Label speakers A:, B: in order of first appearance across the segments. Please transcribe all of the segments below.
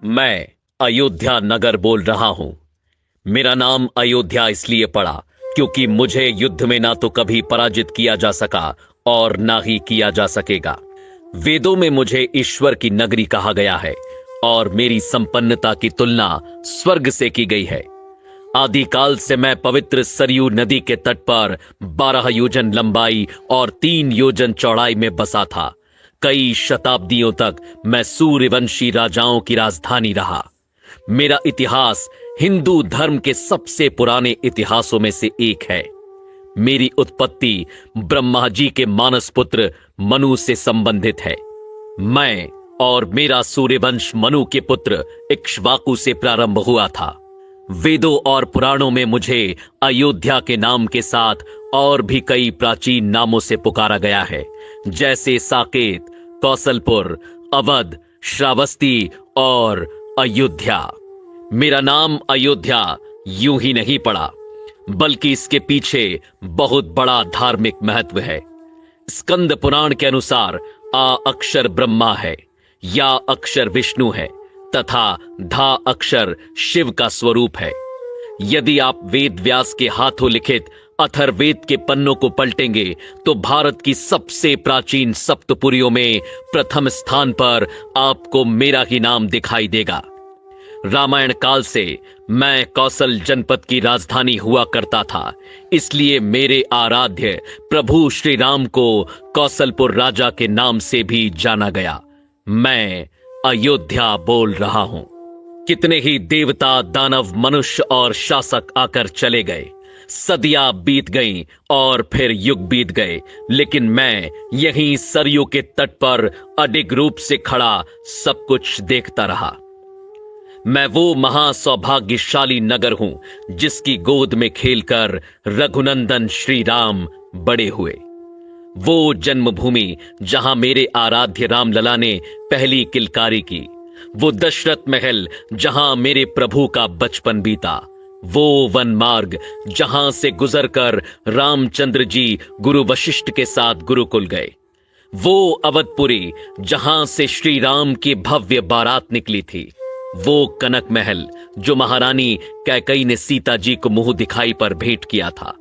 A: मैं अयोध्या नगर बोल रहा हूं। मेरा नाम अयोध्या इसलिए पड़ा क्योंकि मुझे युद्ध में ना तो कभी पराजित किया जा सका और ना ही किया जा सकेगा। वेदों में मुझे ईश्वर की नगरी कहा गया है और मेरी संपन्नता की तुलना स्वर्ग से की गई है। आदिकाल से मैं पवित्र सरयू नदी के तट पर 12 योजन लंबाई और 3 योजन चौड़ाई में बसा था। कई शताब्दियों तक मैं सूर्यवंशी राजाओं की राजधानी रहा। मेरा इतिहास हिंदू धर्म के सबसे पुराने इतिहासों में से एक है। मेरी उत्पत्ति ब्रह्मा जी के मानस पुत्र मनु से संबंधित है। मैं और मेरा सूर्यवंश मनु के पुत्र इक्ष्वाकु से प्रारंभ हुआ था। वेदों और पुराणों में मुझे अयोध्या के नाम के साथ और भी कई प्राचीन नामों से पुकारा गया है, जैसे साकेत, कौशलपुर, अवध, श्रावस्ती और अयोध्या। मेरा नाम अयोध्या यूं ही नहीं पड़ा, बल्कि इसके पीछे बहुत बड़ा धार्मिक महत्व है। स्कंद पुराण के अनुसार आ अक्षर ब्रह्मा है, या अक्षर विष्णु है तथा धा अक्षर शिव का स्वरूप है। यदि आप वेद व्यास के हाथों लिखित अथर्ववेद के पन्नों को पलटेंगे तो भारत की सबसे प्राचीन सप्तपुरियों में प्रथम स्थान पर आपको मेरा ही नाम दिखाई देगा। रामायण काल से मैं कौशल जनपद की राजधानी हुआ करता था, इसलिए मेरे आराध्य प्रभु श्री राम को कौशलपुर राजा के नाम से भी जाना गया। मैं अयोध्या बोल रहा हूं। कितने ही देवता, दानव, मनुष्य और शासक आकर चले गए, सदियां बीत गईं और फिर युग बीत गए, लेकिन मैं यहीं सरयू के तट पर अडिग रूप से खड़ा सब कुछ देखता रहा। मैं वो महासौभाग्यशाली नगर हूं जिसकी गोद में खेलकर रघुनंदन श्री राम बड़े हुए। वो जन्मभूमि जहां मेरे आराध्य रामलला ने पहली किलकारी की, वो दशरथ महल जहां मेरे प्रभु का बचपन बीता, वो वन मार्ग जहां से गुजरकर रामचंद्र जी गुरु वशिष्ठ के साथ गुरुकुल गए, वो अवधपुरी जहां से श्री राम की भव्य बारात निकली थी, वो कनक महल जो महारानी कैकई ने सीता जी को मुंह दिखाई पर भेंट किया था,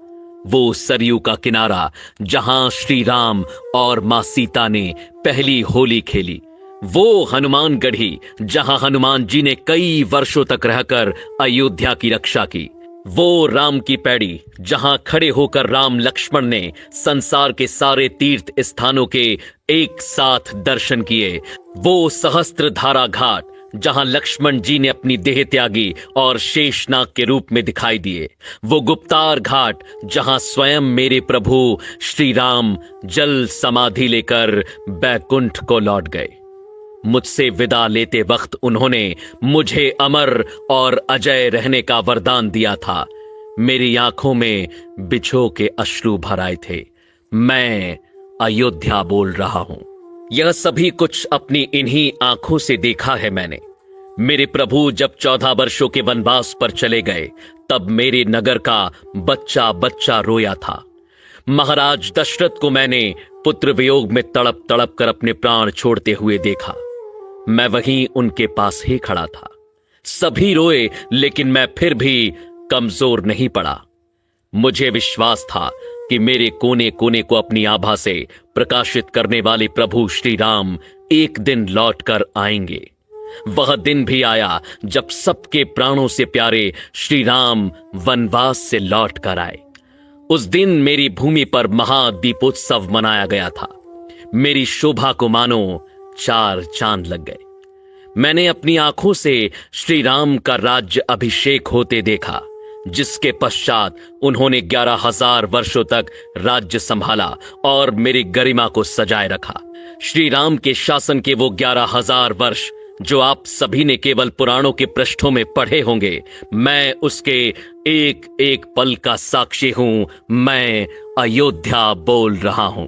A: वो सरयू का किनारा जहां श्री राम और मां सीता ने पहली होली खेली, वो हनुमानगढ़ी जहां हनुमान जी ने कई वर्षों तक रहकर अयोध्या की रक्षा की, वो राम की पैड़ी जहां खड़े होकर राम लक्ष्मण ने संसार के सारे तीर्थ स्थानों के एक साथ दर्शन किए, वो सहस्त्रधारा घाट जहां लक्ष्मण जी ने अपनी देह त्यागी और शेषनाग के रूप में दिखाई दिए, वो गुप्तार घाट जहां स्वयं मेरे प्रभु श्री राम जल समाधि लेकर बैकुंठ को लौट गए। मुझसे विदा लेते वक्त उन्होंने मुझे अमर और अजय रहने का वरदान दिया था। मेरी आंखों में बिछो के अश्रु भर आए थे। मैं अयोध्या बोल रहा हूं। यह सभी कुछ अपनी इन्हीं आंखों से देखा है मैंने। मेरे प्रभु जब 14 वर्षों के वनवास पर चले गए, तब मेरे नगर का बच्चा बच्चा रोया था। महाराज दशरथ को मैंने पुत्र वियोग में तड़प तड़प कर अपने प्राण छोड़ते हुए देखा। मैं वहीं उनके पास ही खड़ा था। सभी रोए, लेकिन मैं फिर भी कमजोर नहीं पड़ा। मुझे विश्वास था कि मेरे कोने कोने को अपनी आभा से प्रकाशित करने वाले प्रभु श्री राम एक दिन लौट कर आएंगे। वह दिन भी आया जब सबके प्राणों से प्यारे श्री राम वनवास से लौट कर आए। उस दिन मेरी भूमि पर महादीपोत्सव मनाया गया था। मेरी शोभा को मानो 4 चांद लग गए। मैंने अपनी आंखों से श्री राम का राज्य अभिषेक होते देखा, जिसके पश्चात उन्होंने 11,000 वर्षों तक राज्य संभाला और मेरी गरिमा को सजाए रखा। श्री राम के शासन के वो 11,000 वर्ष जो आप सभी ने केवल पुराणों के पृष्ठों में पढ़े होंगे, मैं उसके एक एक पल का साक्षी हूं। मैं अयोध्या बोल रहा हूं।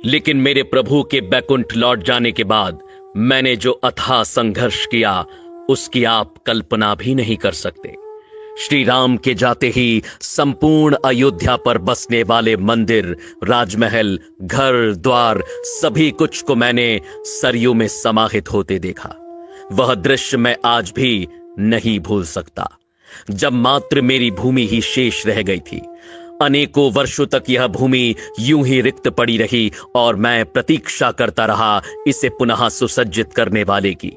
A: लेकिन मेरे प्रभु के बैकुंठ लौट जाने के बाद मैंने जो अथाह संघर्ष किया, उसकी आप कल्पना भी नहीं कर सकते। श्री राम के जाते ही संपूर्ण अयोध्या पर बसने वाले मंदिर, राजमहल, घर द्वार, सभी कुछ को मैंने सरयू में समाहित होते देखा। वह दृश्य मैं आज भी नहीं भूल सकता, जब मात्र मेरी भूमि ही शेष रह गई थी। अनेकों वर्षों तक यह भूमि यूं ही रिक्त पड़ी रही और मैं प्रतीक्षा करता रहा इसे पुनः सुसज्जित करने वाले की।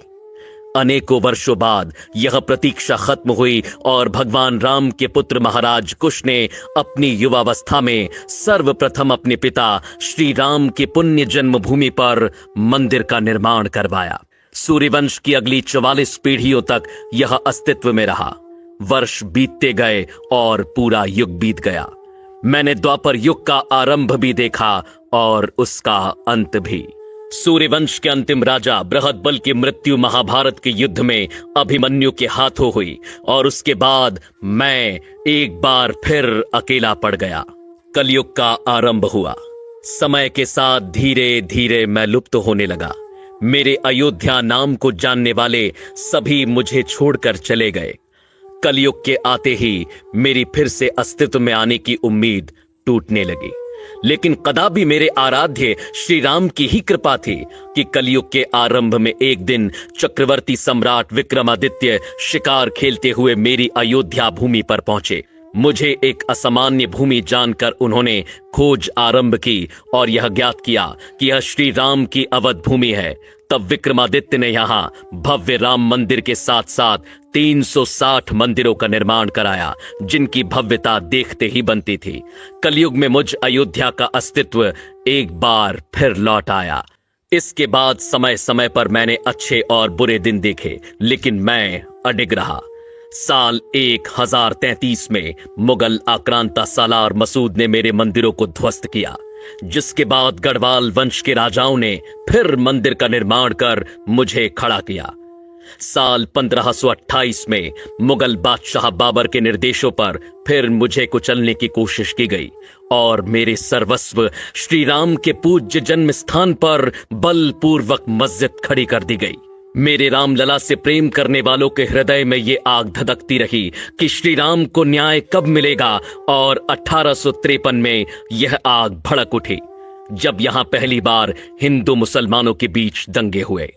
A: अनेकों वर्षों बाद यह प्रतीक्षा खत्म हुई और भगवान राम के पुत्र महाराज कुश ने अपनी युवावस्था में सर्वप्रथम अपने पिता श्री राम की पुण्य जन्मभूमि पर मंदिर का निर्माण करवाया। सूर्यवंश की अगली 44 पीढ़ियों तक यह अस्तित्व में रहा। वर्ष बीतते गए और पूरा युग बीत गया। मैंने द्वापर युग का आरंभ भी देखा और उसका अंत भी। सूर्यवंश के अंतिम राजा बृहदबल की मृत्यु महाभारत के युद्ध में अभिमन्यु के हाथों हुई और उसके बाद मैं एक बार फिर अकेला पड़ गया। कलयुग का आरंभ हुआ। समय के साथ धीरे धीरे मैं लुप्त होने लगा। मेरे अयोध्या नाम को जानने वाले सभी मुझे छोड़कर चले गए। कलयुग के आते ही मेरी फिर से अस्तित्व में आने की उम्मीद टूटने लगी। लेकिन कदापि मेरे आराध्य श्री राम की ही कृपा थी कि कलयुग के आरंभ में एक दिन चक्रवर्ती सम्राट विक्रमादित्य शिकार खेलते हुए मेरी अयोध्या भूमि पर पहुंचे। मुझे एक असामान्य भूमि जानकर उन्होंने खोज आरंभ की और यह ज्ञात किया कि यह श्री राम की अवध भूमि है। तब विक्रमादित्य ने यहाँ भव्य राम मंदिर के साथ साथ 360 मंदिरों का निर्माण कराया, जिनकी भव्यता देखते ही बनती थी। कलयुग में मुझ अयोध्या का अस्तित्व एक बार फिर लौट आया। इसके बाद समय समय पर मैंने अच्छे और बुरे दिन देखे, लेकिन मैं अडिग रहा। साल 1033 में मुगल आक्रांता सालार मसूद ने मेरे मंदिरों को ध्वस्त किया, जिसके बाद गढ़वाल वंश के राजाओं ने फिर मंदिर का निर्माण कर मुझे खड़ा किया। साल 1528 में मुगल बादशाह बाबर के निर्देशों पर फिर मुझे कुचलने की कोशिश की गई और मेरे सर्वस्व श्री राम के पूज्य जन्म स्थान पर बलपूर्वक मस्जिद खड़ी कर दी गई। मेरे रामलला से प्रेम करने वालों के हृदय में ये आग धधकती रही कि श्री राम को न्याय कब मिलेगा, और 1853 में यह आग भड़क उठी, जब यहां पहली बार हिंदू मुसलमानों के बीच दंगे हुए।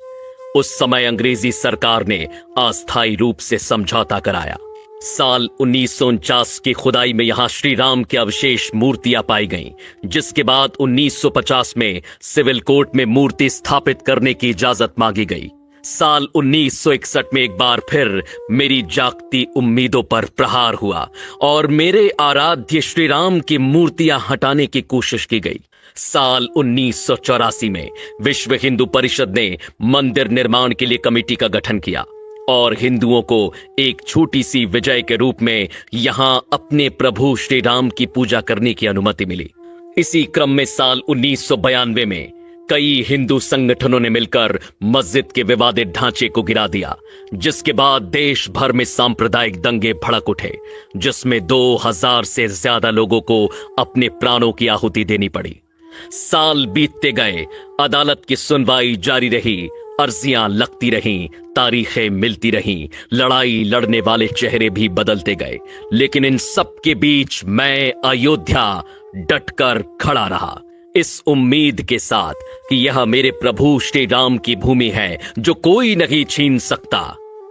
A: उस समय अंग्रेजी सरकार ने अस्थायी रूप से समझौता कराया। साल 1949 की खुदाई में यहां श्री राम के अवशेष मूर्तियां पाई गईं, जिसके बाद 1950 में सिविल कोर्ट में मूर्ति स्थापित करने की इजाजत मांगी गई। साल 1961 में एक बार फिर मेरी जागती उम्मीदों पर प्रहार हुआ और मेरे आराध्य श्री राम की मूर्तियां हटाने की कोशिश की गई। साल 1984 में विश्व हिंदू परिषद ने मंदिर निर्माण के लिए कमेटी का गठन किया और हिंदुओं को एक छोटी सी विजय के रूप में यहां अपने प्रभु श्री राम की पूजा करने की अनुमति मिली। इसी क्रम में साल 1992 में कई हिंदू संगठनों ने मिलकर मस्जिद के विवादित ढांचे को गिरा दिया, जिसके बाद देश भर में सांप्रदायिक दंगे भड़क उठे, जिसमें 2000 से ज्यादा लोगों को अपने प्राणों की आहुति देनी पड़ी। साल बीतते गए, अदालत की सुनवाई जारी रही, अर्जियां लगती रहीं, तारीखें मिलती रहीं, लड़ाई लड़ने वाले चेहरे भी बदलते गए, लेकिन इन सब के बीच मैं अयोध्या डटकर खड़ा रहा, इस उम्मीद के साथ कि यह मेरे प्रभु श्री राम की भूमि है जो कोई नहीं छीन सकता।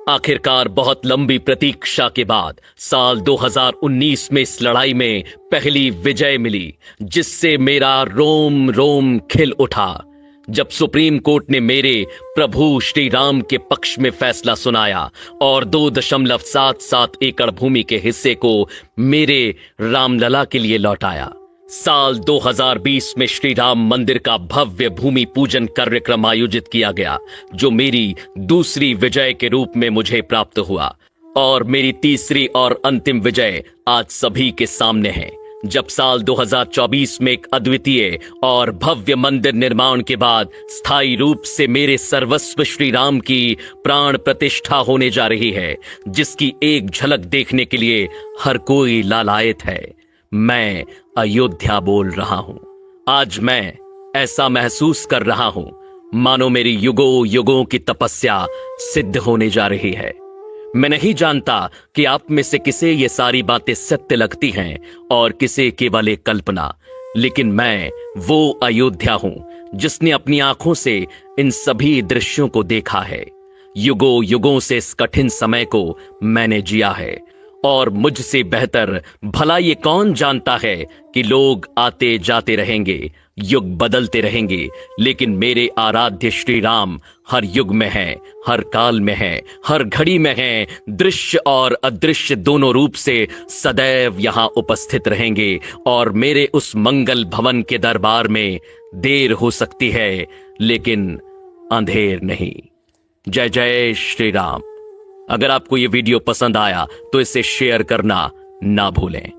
A: आखिरकार बहुत लंबी प्रतीक्षा के बाद साल 2019 में इस लड़ाई में पहली विजय मिली, जिससे मेरा रोम रोम खिल उठा, जब सुप्रीम कोर्ट ने मेरे प्रभु श्री राम के पक्ष में फैसला सुनाया और 2.77 एकड़ भूमि के हिस्से को मेरे रामलला के लिए लौटाया। साल 2020 में श्री राम मंदिर का भव्य भूमि पूजन कार्यक्रम आयोजित किया गया, जो मेरी दूसरी विजय के रूप में मुझे प्राप्त हुआ, और मेरी तीसरी और अंतिम विजय आज सभी के सामने है, जब साल 2024 में एक अद्वितीय और भव्य मंदिर निर्माण के बाद स्थायी रूप से मेरे सर्वस्व श्री राम की प्राण प्रतिष्ठा होने जा रही है, जिसकी एक झलक देखने के लिए हर कोई लालायित है। मैं अयोध्या बोल रहा हूं। आज मैं ऐसा महसूस कर रहा हूं मानो मेरी युगों युगों की तपस्या सिद्ध होने जा रही है। मैं नहीं जानता कि आप में से किसे ये सारी बातें सत्य लगती हैं और किसे केवल एक कल्पना, लेकिन मैं वो अयोध्या हूं जिसने अपनी आंखों से इन सभी दृश्यों को देखा है। युगों युगों से इस कठिन समय को मैंने जिया है, और मुझसे बेहतर भला ये कौन जानता है कि लोग आते जाते रहेंगे, युग बदलते रहेंगे, लेकिन मेरे आराध्य श्री राम हर युग में हैं, हर काल में हैं, हर घड़ी में हैं, दृश्य और अदृश्य दोनों रूप से सदैव यहां उपस्थित रहेंगे। और मेरे उस मंगल भवन के दरबार में देर हो सकती है, लेकिन अंधेर नहीं। जय जय श्री राम। अगर आपको यह वीडियो पसंद आया तो इसे शेयर करना ना भूलें।